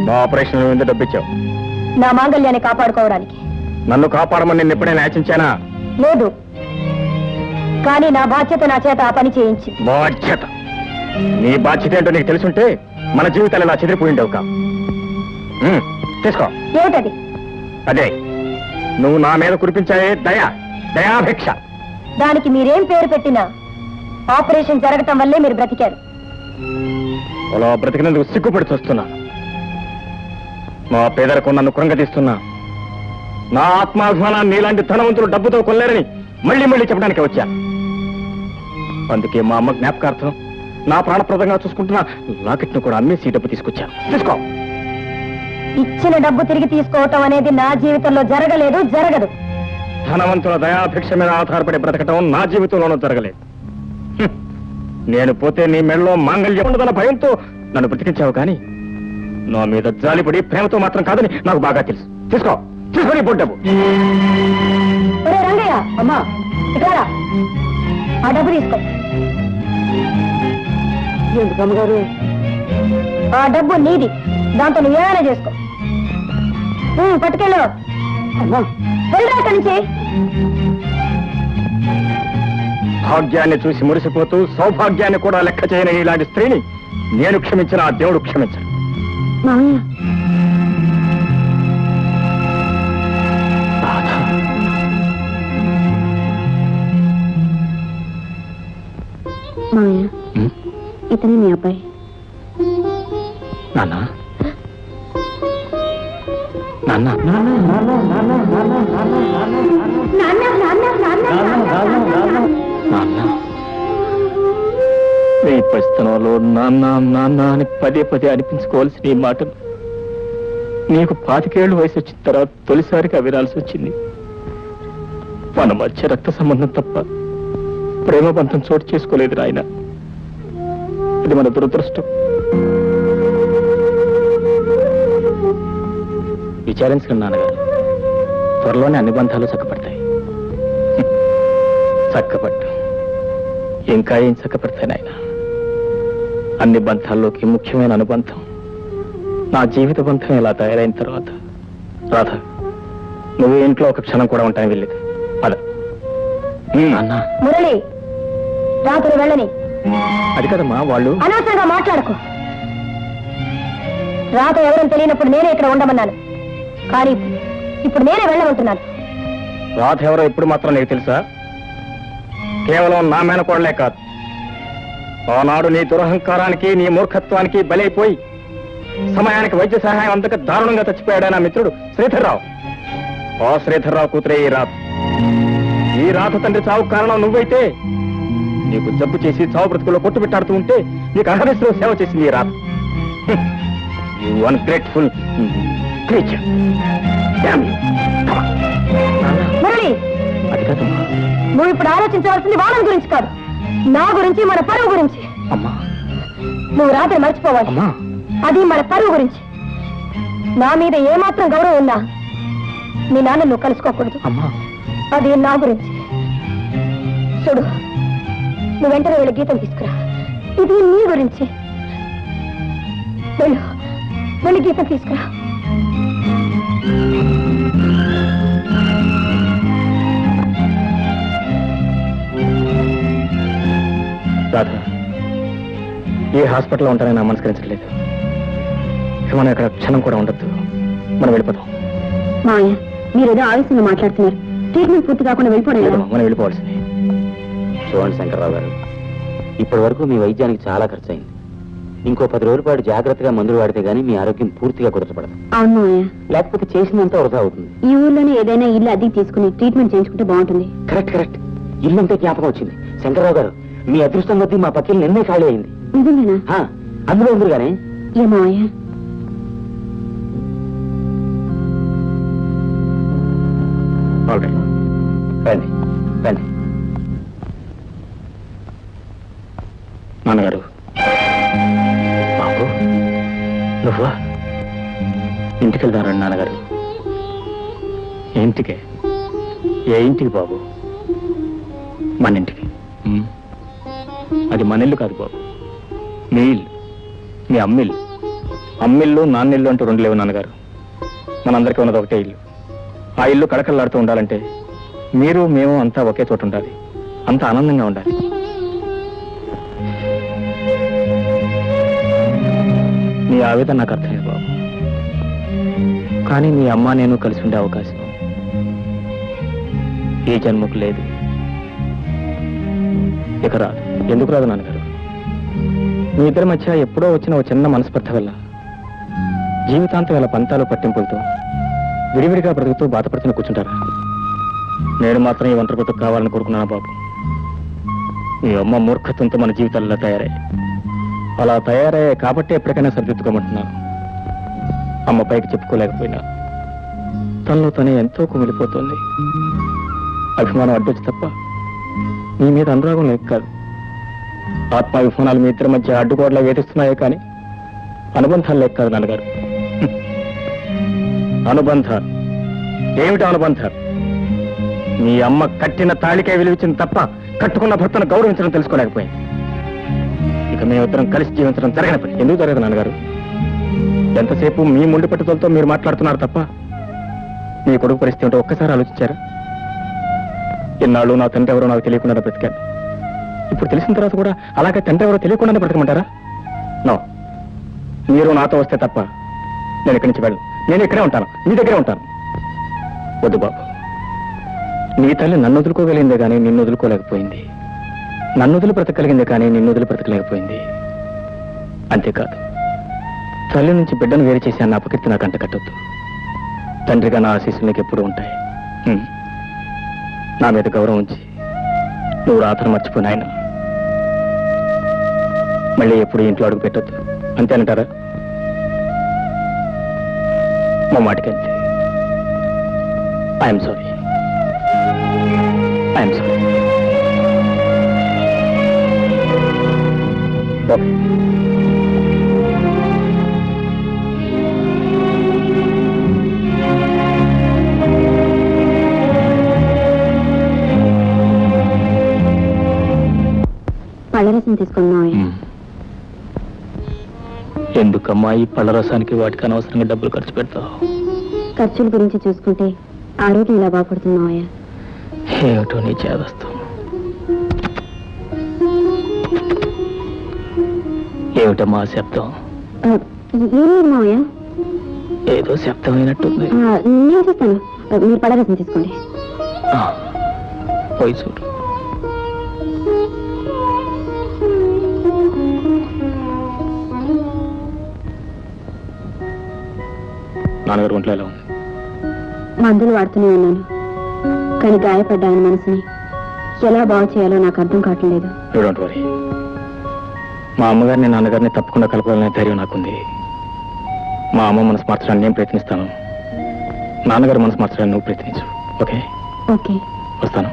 మా ఆపరేషన్ ఎందుకు డబ్బిచ్చావు? నా మాంగళ్యాన్ని కాపాడుకోవడానికి. నన్ను కాపాడమని నేను ఎప్పుడైనా యాచించానా? లేదు, కానీ నా బాధ్యత నా చేత ఆ పని చేయించి. బాధ్యత? నీ బాధ్యత ఏంటో నీకు తెలుసుంటే మన జీవితాలు ఇలా చెదిరిపోయిండవు కా. తీసుకో. ఏమిటది? అదే నువ్వు నా మీద కురిపించావే దయాభిక్ష. దానికి మీరేం పేరు పెట్టినా ఆపరేషన్ జరగటం వల్లే మీరు బ్రతికారు. అలా బ్రతికినందుకు సిగ్గుపడి చూస్తున్నా. మా పేదలకు నన్ను కృంగతీస్తున్నా. నా ఆత్మాభిమానాన్ని నీలాంటి ధనవంతులు డబ్బుతో కొల్లేరని మళ్ళీ మళ్ళీ చెప్పడానికి వచ్చా. అందుకే మా అమ్మ జ్ఞాపకార్థం నా ప్రాణప్రదంగా చూసుకుంటున్నా లాకెట్ను కూడా అమ్మేసి డబ్బు తీసుకొచ్చాను. తీసుకో. ఇచ్చిన డబ్బు తిరిగి తీసుకోవటం అనేది నా జీవితంలో జరగలేదు, జరగదు. ధనవంతుల దయాభిక్ష మీద ఆధారపడి బ్రతకటం నా జీవితంలోనూ జరగలేదు. నేను పోతే నీ మెడలో మాంగళ్యం ఉండదన్న భయంతో నన్ను బ్రతికించావు, కానీ నా మీద జాలిపడి ప్రేమతో మాత్రం కాదని నాకు బాగా తెలుసు. తీసుకో, తీసుకొని డబ్బు. రంగయ్య, అమ్మా ఇట్లా ఆ డబ్బు తీసుకో. ఎందుకమ్మగారు? ఆ డబ్బు నీది, దాంతో నువ్వేమైనా చేసుకో. పట్టుకెళ్ళు. వెళ్ళరా అక్కడి నుంచి. భాగ్యాన్ని చూసి మురిసిపోతూ సౌభాగ్యాన్ని కూడా లెక్క చేయని ఇలాంటి స్త్రీని నేను క్షమించిన ఆ దేవుడు క్షమించను. మామయ్య, మామయ్య, ఇతనే మీ అబ్బాయి. నాన్న నాన్న నాన్న నీ పరిస్థితుల్లో నాన్న నాన్న అని పదే పదే అనిపించుకోవాల్సిన ఈ మాటలు నీకు 25 ఏళ్ళు వయసు వచ్చిన తర్వాత తొలిసారిగా వినాల్సి వచ్చింది. మన మధ్య రక్త సంబంధం తప్ప ప్రేమ బంధం చోటు చేసుకోలేదు నాయన. ఇది మన దురదృష్టం. విచారించకండి నాన్నగారు, త్వరలోనే అన్ని బంధాలు చక్కపడతాయి. చక్కపట్టు ఇంకా ఏం చక్కపడతాయి నాయన. అన్ని బంధాల్లోకి ముఖ్యమైన అనుబంధం నా జీవిత బంధం ఇలా తయారైన తర్వాత రాధ నువ్వు ఇంట్లో ఒక క్షణం కూడా ఉంటాను వెళ్ళేది. పద. అన్నా మురళి, రాత్రి వెళ్ళని. అది కదమ్మా, వాళ్ళు అనవసరంగా మాట్లాడకు. రాత ఎవరని తెలియనప్పుడు నేనే ఇక్కడ ఉండమన్నాను, కానీ ఇప్పుడు నేనే వెళ్ళమంటున్నాను. రాధ ఎవరో ఇప్పుడు మాత్రం నీకు తెలుసా? కేవలం నా మేనకోడలే కాదు, ఆనాడు నీ దురహంకారానికి నీ మూర్ఖత్వానికి బలైపోయి సమయానికి వైద్య సహాయం అందక దారుణంగా చచ్చిపోయాడా నా మిత్రుడు శ్రీధర్రావు. ఆ శ్రీధర్రావు కూతురే ఈ రాధ. ఈ రాధ తండ్రి చావు కారణం నువ్వైతే నీకు జబ్బు చేసి చావు బ్రతుకుల్లో కొట్టు పెట్టాడుతూ ఉంటే నీకు అహర్నిశలో సేవ చేసింది ఈ Radha. You ungrateful creature. Murali, అది కాదమ్మా, నువ్వు ఇప్పుడు ఆలోచించవలసింది వాళ్ళ గురించి కాదు, నా గురించి, మన పరువు గురించి. అమ్మా నువ్వు రాత్రి మర్చిపోవాలి. అమ్మా, అది మన పరువు గురించి. నా మీద ఏమాత్రం గౌరవం ఉన్నా మీ నాన్న నువ్వు కలుసుకోకూడదు. అమ్మా, అది నా గురించి. చూడు, నువ్వు వెంటనే వెళ్ళి గీతం తీసుకురా. ఇది నీ గురించి. వెళ్ళు, వెళ్ళి గీతం తీసుకురా. రాధ, ఏ హాస్పిటల్లో ఉంటానని నా మనస్కరించట్లేదు. మనం ఇక్కడ క్షణం కూడా ఉండొద్దు, మనం వెళ్ళిపోతాం. మాయ, మీరేదో ఆవేశంగా మాట్లాడుతున్నారు. ట్రీట్మెంట్ పూర్తి కాకుండా వెళ్ళిపోవడం. మనం వెళ్ళిపోవాల్సింది. చూడండి శంకర్రావు గారు, ఇప్పటి వరకు మీ వైద్యానికి చాలా ఖర్చు అయింది. ఇంకో 10 రోజుల పాటు జాగ్రత్తగా మందులు వాడితే గానీ మీ ఆరోగ్యం పూర్తిగా కుదరపడదు. అవును మాయ, లేకపోతే చేసినంత వృధా అవుతుంది. ఈ ఊర్లోనే ఏదైనా ఇల్లు అద్దెకి తీసుకుని ట్రీట్మెంట్ చేయించుకుంటే బాగుంటుంది. Correct correct. ఇల్లు అంటే జ్ఞాపకం వచ్చింది. శంకర్రావు గారు, మీ అదృష్టం కొద్దీ మా పక్కన నిన్నే ఖాళీ అయింది. నిజమేనా? అందులో ఉంది కానీ. ఏ మాయ, రండి రండి. నాన్నగారు, బాబు నువ్వా? ఇంటికి వెళ్దారండి నాన్నగారు. ఇంటికే? ఏ ఇంటికి బాబు? మన ఇంటికి. అది మన ఇల్లు కాదు బాబు, మీ ఇల్లు, మీ అమ్మిల్లు. అమ్మిల్లు నాన్నిల్లు అంటూ రెండు లేవు నాన్నగారు. మనందరికీ ఉన్నది ఒకటే ఇల్లు. ఆ ఇల్లు కడకల్లాడుతూ ఉండాలంటే మీరు మేము అంతా ఒకే చోట ఉండాలి, అంత ఆనందంగా ఉండాలి. నీ ఆవేదన నాకు అర్థమైంది బాబు. కానీ మీ అమ్మ నేను కలిసి ఉండే అవకాశం ఈ జన్మకు లేదు, ఇక రాదు. ఎందుకు రాదు నాన్నగారు? మీ ఇద్దరి మధ్య ఎప్పుడో వచ్చిన ఓ చిన్న మనస్పర్ధ వల్ల జీవితాంతం ఇలా పంతాలు పట్టింపులతో విడివిడిగా బ్రతుకుతూ బాధపడుతున్న కూర్చుంటారా? నేను మాత్రం ఈ ఒంటరి బ్రతుకు కావాలని కోరుకున్నాను బాబు. మీ అమ్మ మూర్ఖత్వంతో మన జీవితాల్లో తయారయ్యాయి. అలా తయారయ్యాయి కాబట్టి ఎప్పటికైనా సరిదిద్దుకోమంటున్నాను. అమ్మ పైకి చెప్పుకోలేకపోయినా తనలో తనే ఎంతో కుమిలిపోతుంది. అభిమానం అడ్డొచ్చి తప్ప మీ మీద అనురాగం లేక కాదు. ఆత్మాభిమానాలు మీ ఇద్దరి మధ్య అడ్డుకోవడంలో వేధిస్తున్నాయే కానీ అనుబంధాలు లేక కాదు నాన్నగారు. అనుబంధాలు ఏమిటి? అనుబంధాలు మీ అమ్మ కట్టిన తాళికే విలువించింది తప్ప కట్టుకున్న భర్తను గౌరవించడం తెలుసుకోలేకపోయింది. ఇక మేమిద్దరం కలిసి జీవించడం జరగని పని. ఎందుకు జరగదు నాన్నగారు? ఎంతసేపు మీ ముండి పట్టుదలతో మీరు మాట్లాడుతున్నారు తప్ప మీ కొడుకు పరిస్థితి ఏంటో ఒక్కసారి ఆలోచించారా? ఇన్నాళ్ళు నా తండ్రి ఎవరో నాకు తెలియకుండా బ్రతికాను. ఇప్పుడు తెలిసిన తర్వాత కూడా అలాగే తండ్రి ఎవరో తెలియకుండానే బ్రతకమంటారా? నో, మీరు నాతో వస్తే తప్ప నేను ఇక్కడి నుంచి వెళ్ళను. నేను ఇక్కడే ఉంటాను, మీ దగ్గరే ఉంటాను. వద్దు బాబు, నీ తల్లి నన్ను వదులుకోగలిగిందే కానీ నిన్ను వదులుకోలేకపోయింది. నన్ను వదిలి బ్రతకగలిగిందే కానీ నిన్ను వదిలి బ్రతకలేకపోయింది. అంతేకాదు, తల్లి నుంచి బిడ్డను వేరు చేసి అన్న అపకీర్తి నాకు అంట కట్టొద్దు. తండ్రిగా నా ఆశీస్సులు నీకు ఎప్పుడూ ఉంటాయి. నా మీద గౌరవం ఉంచి నువ్వు రాత్రి మర్చిపోయిన ఆయన మళ్ళీ ఎప్పుడు ఇంట్లో అడుగు పెట్టొద్దు. అంతేనంటారా? మా మాటకంతే. I'm sorry. I'm sorry. Okay. పళ్ళరసం తీసుకున్నాం. ఎందుకమ్మా ఈ పళ్ళ రసానికి వాటికి అనవసరంగా డబ్బులు ఖర్చు పెడతావు? ఖర్చుల గురించి చూసుకుంటే ఆరోగ్యం ఇలా బాగుపడుతున్నావయ్యా. ఏమిటో నీ చేదస్తాం. ఏమిటమ్మా శబ్దం? ఏం మావయ్య? ఏదో శబ్దం అయినట్టుంది. నేను చూస్తాను, మీరు పళ్ళరసం తీసుకోండి. పోయి చూడు. నాన్నగారు ఒంట్లో ఎలా ఉంది? మందులు వాడుతూనే ఉన్నాను, కానీ గాయపడ్డా ఆయన మనసుని ఎలా బాగు చేయాలో నాకు అర్థం కావట్లేదు. Don't worry. మా అమ్మగారిని నాన్నగారిని తప్పకుండా కలపాలనే ధైర్యం నాకుంది. మా అమ్మ మనసు మార్చడానికి నేను ప్రయత్నిస్తాను, నాన్నగారు మనసు మార్చడానికి నువ్వు ప్రయత్నించు. ఓకే? ఓకే, వస్తాను.